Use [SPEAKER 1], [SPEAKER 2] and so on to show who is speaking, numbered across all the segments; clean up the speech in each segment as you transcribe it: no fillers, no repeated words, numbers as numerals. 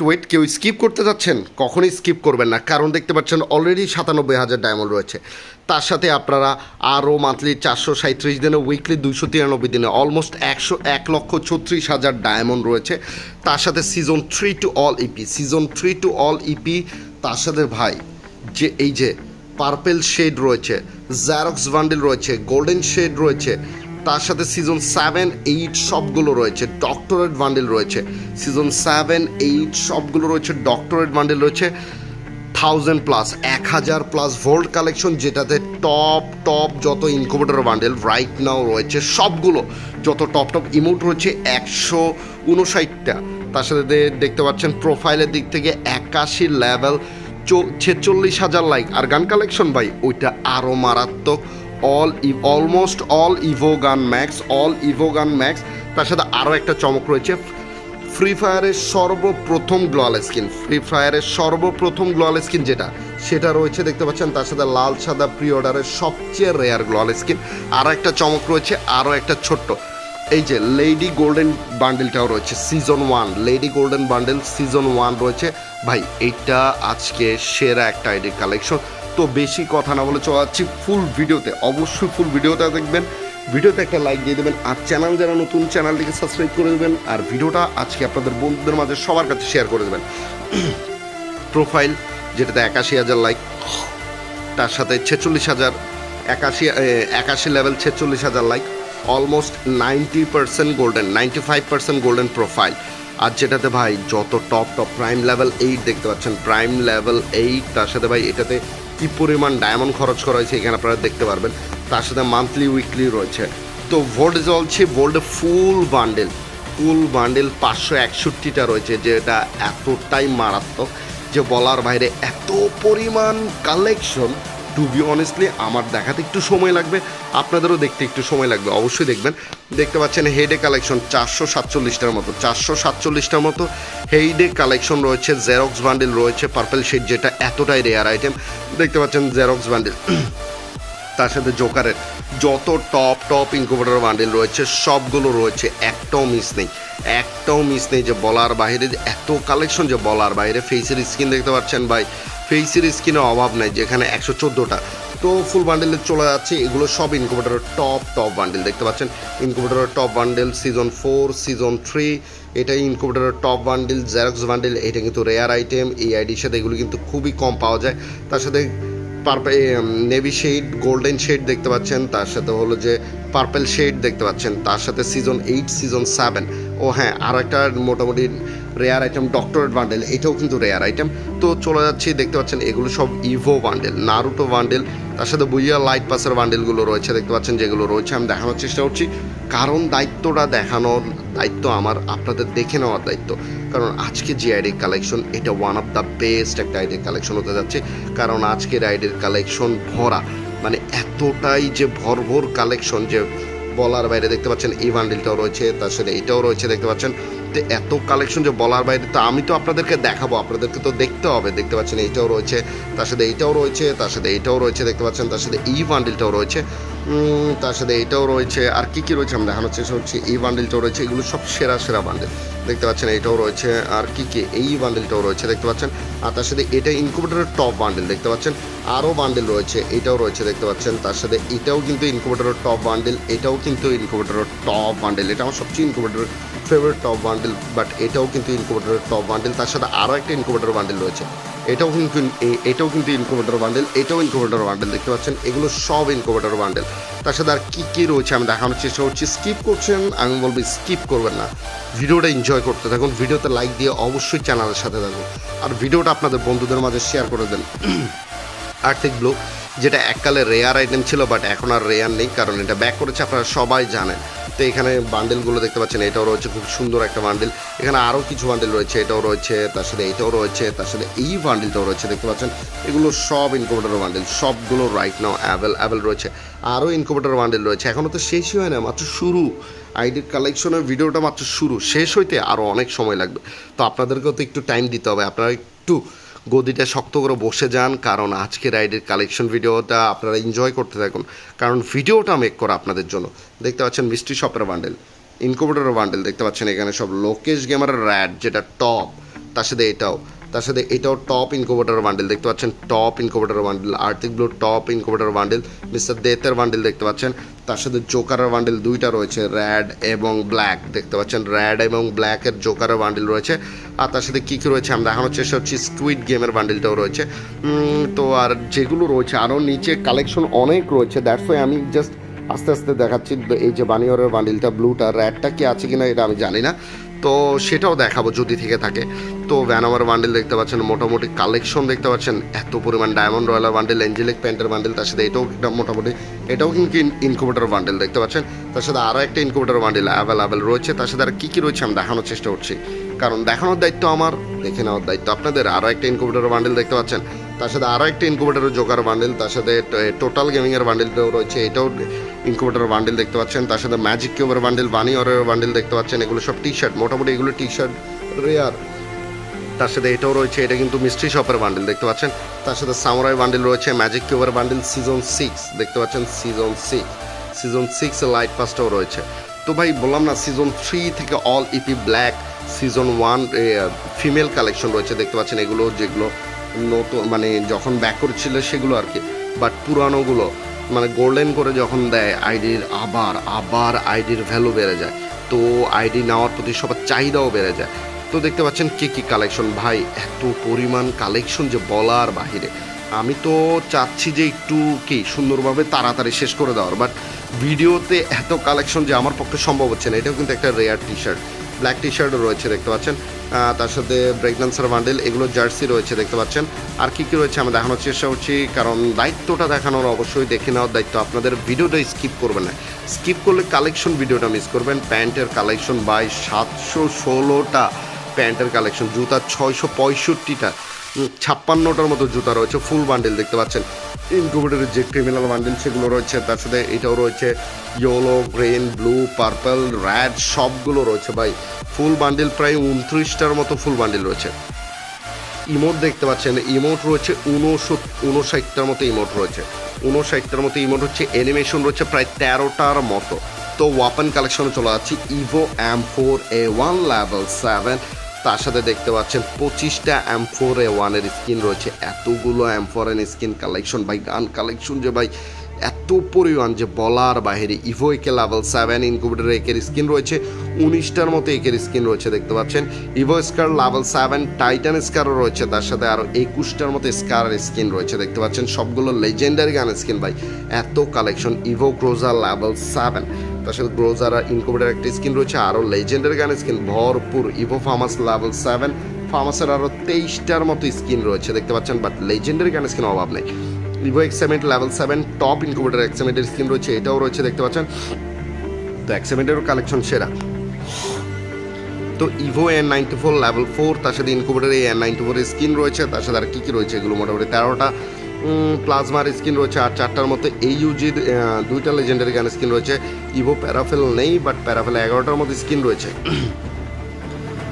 [SPEAKER 1] Wait কেউ skip করতে যাচ্ছেন কখনোই স্কিপ করবেন না, কারণ দেখতে পাচ্ছেন অলরেডি 97,000 ডায়মন্ড রয়েছে। তার সাথে আপনারা আরও মান্থলি 437 দিনে, উইকলি 293 দিনে অলমোস্ট 1,36,000 ডায়মন্ড রয়েছে। তার সাথে season 3 to all E P, season 3 to all E P. তার সাথে ভাই যে এই যে পার্পেল শেড রয়েছে, জেরক্স বান্ডেল রয়েছে, গোল্ডেন শেড রয়েছে, তার সাথে সিজন 7, 8 সবগুলো রয়েছে, ডক্টরেট বান্ডেল রয়েছে, সিজন 7, 8 সবগুলো রয়েছে, ডক্টরেট বান্ডেল রয়েছে, 1000+ ভোল্ট কালেকশন, যেটাতে টপ যত ইনকিউবেটর বান্ডেল রাইট নাও রয়েছে সবগুলো, যত টপ ইমোট রয়েছে 159টা। তার সাথে দেখতে পাচ্ছেন প্রোফাইলের দিক থেকে 81 লেভেল, 46,000 লাইক। আর গান কালেকশন ভাই ওইটা আরও মারাত্মক, almost all Evo gun max. তার সাথে আরও একটা চমক রয়েছে, ফ্রি ফায়ারের সর্বপ্রথম গ্লোয়াল স্কিন সেটা রয়েছে দেখতে পাচ্ছেন। তার সাথে লাল সাদা প্রি অর্ডারের সবচেয়ে রেয়ার গ্লোয়াল স্কিন। আরও একটা চমক রয়েছে, আরও একটা ছোট্ট এই যে লেডি গোল্ডেন বান্ডেলটাও রয়েছে season 1, lady golden bundle season 1 রয়েছে। ভাই এইটা আজকে সেরা একটা আইডি কালেকশন। তো বেশি কথা না বলে চলে যাচ্ছি ফুল ভিডিওতে। অবশ্যই ফুল ভিডিওটা দেখবেন, ভিডিওতে একটা লাইক দিয়ে দেবেন, আর চ্যানেল যারা নতুন চ্যানেলটিকে সাবস্ক্রাইব করে দেবেন, আর ভিডিওটা আজকে আপনাদের বন্ধুদের মাঝে সবার কাছে শেয়ার করে দেবেন। প্রোফাইল যেটাতে 81,000 লাইক, তার সাথে 81 level 46,000 like, almost 90% golden, 95% golden profile. আর যেটাতে ভাই যত টপ প্রাইম লেভেল 8 দেখতে পাচ্ছেন, প্রাইম লেভেল 8। তার সাথে ভাই এটাতে কী পরিমাণ ডায়মন্ড খরচ করা হয়েছে এখানে আপনারা দেখতে পারবেন। তার সাথে মান্থলি উইকলি রয়েছে। তো ভোল্ট চলছে, ভোল্টে ফুল বান্ডেল 561টা রয়েছে, যেটা এতটাই মারাত্মক যে বলার বাইরে। এত পরিমাণ কালেকশন, টু বি অনেস্টলি আমার দেখাতে একটু সময় লাগবে, আপনাদেরও দেখতে একটু সময় লাগবে, অবশ্যই দেখবেন। দেখতে পাচ্ছেন হেডে কালেকশন 447টার মতো হেইডে কালেকশন রয়েছে। জেরক্স বান্ডেল রয়েছে পার্পেল শেড, যেটা এতটাই রেয়ার আইটেম দেখতে পাচ্ছেন, জেরক্স বান্ডেল। তার সাথে জোকারের যত টপ ইনকিউবেটর বান্ডেল রয়েছে সবগুলো রয়েছে, একটাও মিস নেই যে বলার বাইরে, এত কালেকশন যে বলার বাইরে। ফেসের স্কিন দেখতে পাচ্ছেন ভাই, ফেসের স্কিনের অভাব নাই, যেখানে 114টা। তো ফুল বান্ডেলে চলে যাচ্ছে, এগুলো সব ইনকিউবেটরের টপ বান্ডেল দেখতে পাচ্ছেন। ইনকিউবেটরের টপ বান্ডেল সিজন 4, সিজন 3, এটাই ইনকিউবেটরের টপ বান্ডেল। জেরক্স বান্ডেল এটা কিন্তু রেয়ার আইটেম, এই আইডির সাথে এগুলো কিন্তু খুবই কম পাওয়া যায়। তার সাথে নেভি শেড, গোল্ডেন শেড দেখতে পাচ্ছেন, তার সাথে হলো যে পার্পেল শেড দেখতে পাচ্ছেন, তার সাথে সিজন 8, সিজন 7। ও হ্যাঁ, আর একটা মোটামুটি রেয়ার আইটেম ডক্টরেট বান্ডেল, এটাও কিন্তু রেয়ার আইটেম। তো চলে যাচ্ছি, দেখতে পাচ্ছেন এগুলো সব ইভো বান্ডেল, নারুটো বান্ডেল। তার সাথে বুইয়া লাইট পাসের বান্ডেলগুলো রয়েছে দেখতে পাচ্ছেন, যেগুলো রয়েছে আমি দেখানোর চেষ্টা করছি, কারণ দায়িত্বটা দেখানোর দায়িত্ব আমার, আপনাদের দেখে নেওয়ার দায়িত্ব। কারণ আজকে যে আইডির কালেকশন, এটা ওয়ান অফ দ্য বেস্ট একটা আইডির কালেকশন হতে যাচ্ছে, কারণ আজকের আইডির কালেকশন ভরা, মানে এতটাই যে ভরভর কালেকশন যে বলার বাইরে। দেখতে পাচ্ছেন এই বান্ডেলটাও রয়েছে, তার সাথে এটাও রয়েছে দেখতে পাচ্ছেন। তো এত কালেকশন যে বলার বাইরে, তো আমি তো আপনাদেরকে দেখাবো, আপনাদেরকে তো দেখতে হবে। দেখতে পাচ্ছেন এইটাও রয়েছে, তার সাথে এইটাও রয়েছে, তার সাথে এইটাও রয়েছে দেখতে পাচ্ছেন, তার সাথে এই বান্ডেলটাও রয়েছে, তার সাথে এইটাও রয়েছে। আর কী রয়েছে আমি দেখানোর চেষ্টা করছি। এই বান্ডেলটাও রয়েছে, এগুলো সব সেরা বান্ডেল দেখতে পাচ্ছেন। এইটাও রয়েছে, আর এই বান্ডেলটাও রয়েছে দেখতে পাচ্ছেন। আর তার সাথে এটা ইনকিউবেটরের টপ বান্ডেল দেখতে পাচ্ছেন, আরও বান্ডেল রয়েছে, এটাও রয়েছে দেখতে পাচ্ছেন। তার সাথে এটাও কিন্তু ইনকিউবেটরের টপ বান্ডেল, এটাও কিন্তু ইনকিউবেটরের টপ বান্ডেল। এটা আমার সবচেয়ে ইনকিউবেটরের ফেভারিট টপ বান্ডেল, বাট এটাও কিন্তু ইনকিউবেটরের টপ বান্ডেল। তার সাথে আরও একটা ইনকিউবেটর বান্ডেল রয়েছে, এটাও কিন্তু ইনকিউবেটর বান্ডেল, এটাও ইনকিউবেটর বান্ডেল দেখতে পাচ্ছেন। এগুলো সব ইনকিউবেটর বান্ডেল। তার সাথে আর কী রয়েছে আমি দেখানোর চেষ্টা করছি। স্কিপ করছেন, আমি বলবো স্কিপ করবেন না, ভিডিওটা এনজয় করতে থাকুন, ভিডিওতে লাইক দিয়ে অবশ্যই চ্যানেলের সাথে থাকুন, আর ভিডিওটা আপনাদের বন্ধুদের মাঝে শেয়ার করে দেন। আর্থিক ব্লু, যেটা এককালে রেয়ার আইটেম ছিল, বাট এখন আর রেয়ার নেই, কারণ এটা ব্যাক করেছে, আপনারা সবাই জানেন। তো এখানে বান্ডেলগুলো দেখতে পাচ্ছেন, এটাও রয়েছে খুব সুন্দর একটা বান্ডেল। এখানে আরও কিছু বান্ডেল রয়েছে, এটাও রয়েছে, তার সাথে এইটাও রয়েছে, তার সাথে এই বান্ডেলটাও রয়েছে দেখতে পাচ্ছেন। এগুলো সব ইনকিউবেটর বান্ডেল, সবগুলো রাইট নাও অ্যাভেলেবল রয়েছে। আরও ইনকিউবেটর বান্ডেল রয়েছে, এখনও তো শেষই হয় না, মাত্র শুরু। আইডির কালেকশনের ভিডিওটা মাত্র শুরু, শেষ হইতে আরও অনেক সময় লাগবে। তো আপনাদেরকেও তো একটু টাইম দিতে হবে, আপনারা একটু গদিটা শক্ত করে বসে যান, কারণ আজকের রাইডের কালেকশন ভিডিওটা আপনারা এনজয় করতে থাকুন, কারণ ভিডিওটা মেক করা আপনাদের জন্য। দেখতে পাচ্ছেন মিস্ট্রি শপের বান্ডেল, ইনকিউবেটরের বান্ডেল দেখতে পাচ্ছেন, এখানে সব লোকেশ গেমারের র্যাড, যেটা টপ তার সাথে এটাও টপ ইনকুবেটর বান্ডেল দেখতে পাচ্ছেন, top incubator bundle, arctic blue top incubator bundle, mister ডেথের বান্ডেল দেখতে পাচ্ছেন, তার সাথে জোকারের বান্ডেল দুইটা রয়েছে, রেড এবং ব্ল্যাক দেখতে পাচ্ছেন, রেড এবং ব্ল্যাকের জোকারের বান্ডেল রয়েছে। আর তার সাথে কী কী রয়েছে আমরা দেখানোর চেষ্টা করছি, স্কুইড গেমের বান্ডেলটাও রয়েছে। তো আর যেগুলো রয়েছে আরও নিচে কালেকশন অনেক রয়েছে, দ্যাটস ওয়াই আমি জাস্ট আস্তে আস্তে দেখাচ্ছি। এই যে বানিয়রের বান্ডেলটা, ব্লুটা, রেডটা কি আছে কিনা এটা আমি জানি না, তো সেটাও দেখাবো যদি থেকে থাকে। তো ভ্যানামার বান্ডেল দেখতে পাচ্ছেন, মোটামুটি কালেকশন দেখতে পাচ্ছেন এত পরিমাণ, ডায়মন্ড রয়্যালের বান্ডেল, এঞ্জেলিক প্যান্টের বান্ডেল, তার সাথে এটাও একটা মোটামুটি, এটাও কিন্তু ইনকুবেটর বান্ডেল দেখতে পাচ্ছেন, তার সাথে আরও একটা ইনকুবেটর বান্ডেল অ্যাভেলেবেল রয়েছে। তার সাথে আর কী কী রয়েছে আমি দেখানোর চেষ্টা করছি, কারণ দেখানোর দায়িত্ব আমার, দেখে নেওয়ার দায়িত্ব আপনাদের। আরও একটা ইনকুবেটর বান্ডেল দেখতে পাচ্ছেন, তার সাথে আরও একটা ইনকুবেটরের জোকার বান্ডেল, তার সাথে টোটাল গেমিংয়ের বান্ডেলটাও রয়েছে, এটাও ইনকুবেটর বান্ডেল দেখতে পাচ্ছেন, তার সাথে ম্যাজিক কিউবের বান্ডেল, বানিয়রের বান্ডেল দেখতে পাচ্ছেন, এগুলো সব টি শার্ট, মোটামুটি এগুলো টি শার্ট রেয়ার। তার সাথে এটাও রয়েছে, এটা কিন্তু মিস্ট্রি শপের বান্ডেল দেখতে পাচ্ছেন, তার সাথে সামুরাই বান্ডেল রয়েছে, ম্যাজিক কিউবের বান্ডেল সিজন 6 দেখতে পাচ্ছেন, সিজন 6 লাইট পাসটাও রয়েছে। তো ভাই বললাম না, সিজন 3 থেকে all E P black, season 1 female collection রয়েছে দেখতে পাচ্ছেন, এগুলো যেগুলো নতুন মানে যখন ব্যাক করেছিল সেগুলো আর কি, বাট পুরানোগুলো মানে গোল্ডেন করে যখন দেয় আইডির, আবার আইডির ভ্যালু বেড়ে যায়, তো আইডি নেওয়ার প্রতি সবার চাহিদাও বেড়ে যায়। তো দেখতে পাচ্ছেন কি কালেকশন, ভাই এত পরিমাণ কালেকশন যে বলার বাহিরে। আমি তো চাচ্ছি যে একটু কি সুন্দরভাবে তাড়াতাড়ি শেষ করে দেওয়ার, বাট ভিডিওতে এত কালেকশন যে আমার পক্ষে সম্ভব হচ্ছে না। এটাও কিন্তু একটা রেয়ার টি শার্ট, ব্ল্যাক টি শার্টও রয়েছে দেখতে পাচ্ছেন, তার সাথে ব্রেকডান্সার বান্ডেল, এগুলো জার্সি রয়েছে দেখতে পাচ্ছেন। আর কী কী রয়েছে আমরা দেখানোর চেষ্টা করছি, কারণ দায়িত্বটা দেখানোর অবশ্যই দেখে নেওয়ার দায়িত্ব আপনাদের। ভিডিওটা স্কিপ করবেন না, স্কিপ করলে কালেকশন ভিডিওটা মিস করবেন। প্যান্টের কালেকশন বাই 716টা প্যান্টের কালেকশন, জুতা 665টা, 56টার মতো জুতা রয়েছে, ফুল বান্ডেল দেখতে পাচ্ছেন। ইনকুবেটরের যে ক্রিমিনাল বান্ডেল সেগুলো রয়েছে, তার সাথে এটাও রয়েছে, yellow, green, blue, purple, red সবগুলো রয়েছে ভাই। ফুল বান্ডেল প্রায় 29টার মতো ফুল বান্ডেল রয়েছে। ইমোট দেখতে পাচ্ছেন, ইমোট রয়েছে 59টার মতো ইমোট রয়েছে, 59টার মতো ইমোট হচ্ছে, অ্যানিমেশন রয়েছে প্রায় 13টার মতো। তো ওয়াপেন কালেকশনে চলে যাচ্ছি, ইভো M4A1 লেভেল 7, তার সাথে দেখতে পাচ্ছেন 25টা M4A1 এর স্কিন রয়েছে। এতগুলো M4 স্কিন কালেকশন ভাই, গান কালেকশন যে ভাই এত পরিমাণ যে বলার বাহিরে। ইভো একে লেভেল 7 ইনকুবেটরের একের স্কিন রয়েছে, 19টার মতো একের স্কিন রয়েছে দেখতে পাচ্ছেন। ইভো স্কার লেভেল 7, টাইটান স্কারও রয়েছে, তার সাথে আরও 21টার মতো স্কারের স্কিন রয়েছে দেখতে পাচ্ছেন, সবগুলো লেজেন্ডারি গান স্কিন ভাই, এত কালেকশন। ইভো গ্রোজা লেভেল 7, তার সাথে গ্রোজার ইনকুবেটর একটা স্কিন রয়েছে, আরও লেজেন্ডারি গান স্কিন ভরপুর। ইভো ফার্মাস লেভেল 7, ফার্মাসের আরও 23টার মতো স্কিন রয়েছে দেখতে পাচ্ছেন, বাট লেজেন্ডারি গান স্কিন অভাব নেই। ইভো এক্সামেন্ট লেভেল 7, টপ ইনকুবেটর এক্সামেন্টের স্কিন রয়েছে, এটাও রয়েছে দেখতে পাচ্ছেন। তো এক্সামেন্টেরও কালেকশন সেরা। তো ইভো N94 লেভেল 4, তার সাথে ইনকুবেটর N94 এর স্কিন রয়েছে, তার সাথে আর কী রয়েছে, এগুলো মোটামুটি 13টা প্লাজমার স্কিন রয়েছে, আর 4টার মতো AUG'র 2টা লেজেন্ডারি গান স্কিন রয়েছে। ইভো প্যারাফেল নেই, বাট প্যারাফেল 11টার মতো স্কিন রয়েছে।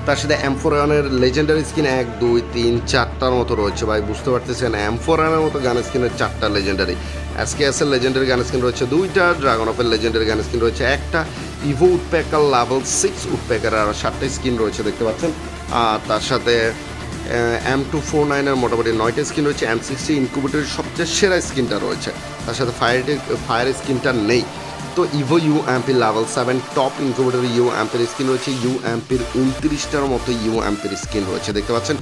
[SPEAKER 1] তার সাথে M4A1 এর লেজেন্ডারি স্কিন 1, 2, 3, 4টার মতো রয়েছে ভাই, বুঝতে পারতেছেন M4A1 এর মতো গান স্কিনের 4টা লেজেন্ডারি। SKS এর লেজেন্ডারি গান স্কিন রয়েছে 2টা, ড্রাগন অফের লেজেন্ডারি গান স্কিন রয়েছে 1টা, ইভো উডপ্যাকার লেভেল 6 উডপ্যাকারের আরও 7টা স্কিন রয়েছে দেখতে পাচ্ছেন। আর তার সাথে M249 এর মোটামুটি 9টা স্কিন রয়েছে। M60 ইনকুবেটরের সবচেয়ে সেরা স্কিনটা রয়েছে, তার সাথে ফায়ার স্কিনটা নেই। তো evo UMP level 7, top incubator UMPের স্কিন রয়েছে, UMPের 29টার মতো UMPের স্কিন রয়েছে দেখতে পাচ্ছেন,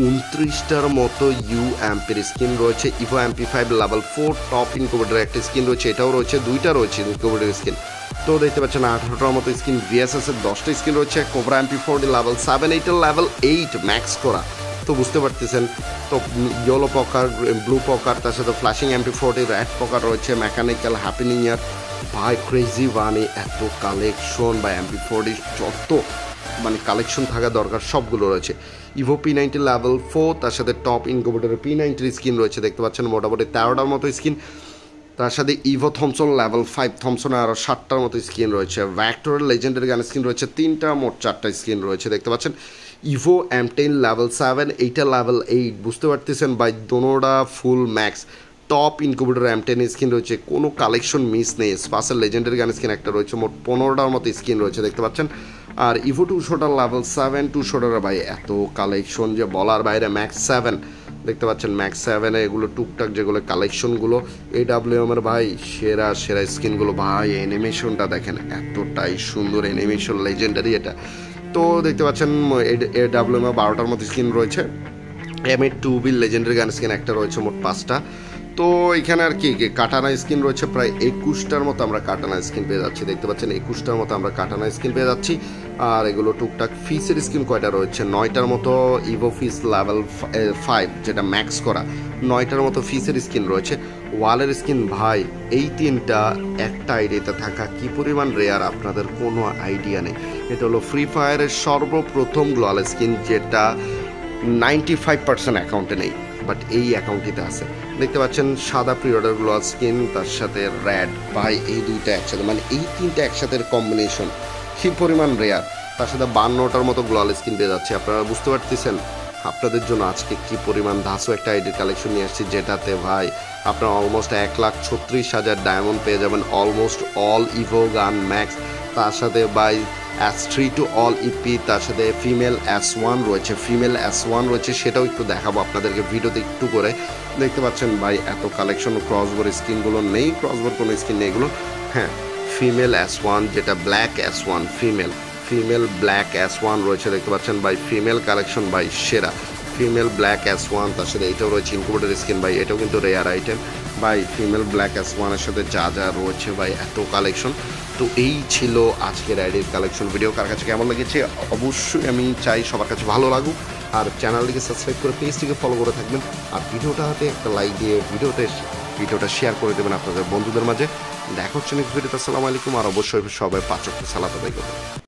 [SPEAKER 1] 29টার মতো UMPের স্কিন রয়েছে। ইভো MP5 লেভেল 4, টপ ইনকুবেটরের একটা স্কিন রয়েছে, এটাও রয়েছে, 2টা রয়েছে ইনকুবেটরের স্কিন। তো দেখতে পাচ্ছেন 18টার মতো স্কিন। VSS এর 10টা স্কিন রয়েছে। কোবরা MP40 লেভেল 7, এইটার লেভেল 8 ম্যাক্স করা, তো বুঝতে পারতেছেন। তো ইয়েলো পকার, ব্লু পকার, তার সাথে ফ্ল্যাশিং MP40, রেড পকার রয়েছে, মেকানিক্যাল, হ্যাপি নিউ ইয়ার ভাই, ক্রেজি বানি, এত কালেকশন বা MP40 যত মানে কালেকশন থাকা দরকার সবগুলো রয়েছে। ইভো P90 লেভেল 4, তার সাথে টপ ইনকুবেটরের P90 স্কিন রয়েছে দেখতে পাচ্ছেন, মোটামুটি 13টার মতো স্কিন। তার সাথে ইভো থমসন লেভেল 5, থমসনের আরও 7টার মতো স্কিন রয়েছে। ভ্যাক্টরের লেজেন্ডারি গান স্কিন রয়েছে 3টা, মোট 4টা স্কিন রয়েছে দেখতে পাচ্ছেন। ইভো M10 লেভেল 7, এইটা লেভেল 8, বুঝতে পারতেছেন ভাই, দোনোটা ফুল max. Top incubator M10 skin রয়েছে, কোনো কালেকশন মিস নেই। স্পাসের লেজেন্ডারি গান স্কিন একটা রয়েছে, মোট 15টার মতো স্কিন রয়েছে দেখতে পাচ্ছেন। আর ইভো 200টার লেভেল 7 200টার ভাই এত কালেকশন যে বলার বাইরে। ম্যাক্স 7 দেখতে পাচ্ছেন, ম্যাক্স 7-এ এগুলো টুকটাক যেগুলো কালেকশনগুলো AWM এর ভাই সেরা সেরা স্কিনগুলো ভাই। অ্যানিমেশনটা দেখেন এতটাই সুন্দর অ্যানিমেশন, লেজেন্ডারি এটা। তো দেখতে পাচ্ছেন AWM এ 12টার মতো স্কিন রয়েছে। M8 লেজেন্ডারি গান স্কিন একটা রয়েছে, মোট 5টা। তো এখানে আর কি কাটানা স্কিন রয়েছে প্রায় 21টার মতো আমরা কাটানা স্কিন পেয়ে যাচ্ছি। দেখতে পাচ্ছেন 21টার মতো আমরা কাটানা স্কিন পেয়ে যাচ্ছি। আর এগুলো টুকটাক ফিসের স্কিন কয়টা রয়েছে, 9টার মতো ইভো ফিস লেভেল 5 যেটা ম্যাক্স করা, 9টার মতো ফিসের স্কিন রয়েছে। ওয়ালের স্কিন ভাই এই 3টা একটা আইডিয়াতে থাকা কি পরিমাণ রেয়ার আপনাদের কোনো আইডিয়া নেই। এটা হলো ফ্রি ফায়ারের সর্বপ্রথম গ্লোয়াল স্কিন, যেটা 95% অ্যাকাউন্টে নেই, বাট এই অ্যাকাউন্টটিতে আছে। দেখতে পাচ্ছেন সাদা প্রিঅর্ডার গ্লোয়াল স্কিন, তার সাথে রেড ভাই, এই দুইটা একসাথে মানে এই 3টা একসাথে কম্বিনেশন কি পরিমাণ রেয়ার। তার সাথে 52টার মতো গ্লোয়াল স্কিন পেয়ে যাচ্ছে। আপনারা বুঝতে পারতেছেন আপনাদের জন্য আজকে কি পরিমাণ ধাসু একটা আইডির কালেকশন নিয়ে আসছি, যেটাতে ভাই আপনারা অলমোস্ট 1,36,000 ডায়মন্ড পেয়ে যাবেন, almost all Evo gun max. তার সাথে ভাই S3 টু অল ইপি, তার সাথে ফিমেল S1 রয়েছে, সেটাও একটু দেখাবো আপনাদেরকে ভিডিওতে একটু করে। দেখতে পাচ্ছেন ভাই এত কালেকশন। ক্রসবোর স্কিনগুলো নেই, ক্রসবোর কোনো স্কিন নেই এগুলো। হ্যাঁ, ফিমেল S1 যেটা black S1, female black S1 রয়েছে। দেখতে পাচ্ছেন ভাই ফিমেল কালেকশন ভাই সেরা, ফিমেল ব্ল্যাক S1। তার সাথে এটাও রয়েছে ইনকুবেটর স্কিন ভাই, এটাও কিন্তু রেয়ার আইটেম ভাই। ফিমেল ব্ল্যাক S1 এর সাথে যা যা রয়েছে ভাই এত কালেকশন। তো এই ছিল আজকের আইডির কালেকশন ভিডিও। কার কাছে কেমন লেগেছে অবশ্যই আমি চাই সবার কাছে ভালো লাগুক। আর চ্যানেলটিকে সাবস্ক্রাইব করে পেজটিকে ফলো করে থাকবেন। আর ভিডিওটাতে একটা লাইক দিয়ে ভিডিওটা শেয়ার করে দেবেন আপনাদের বন্ধুদের মাঝে। দেখা হচ্ছে নেক্সট ভিডিওতে। আসসালামু আলাইকুম। আর অবশ্যই সবাই 5 ওয়াক্ত সালাত আদায় করবেন।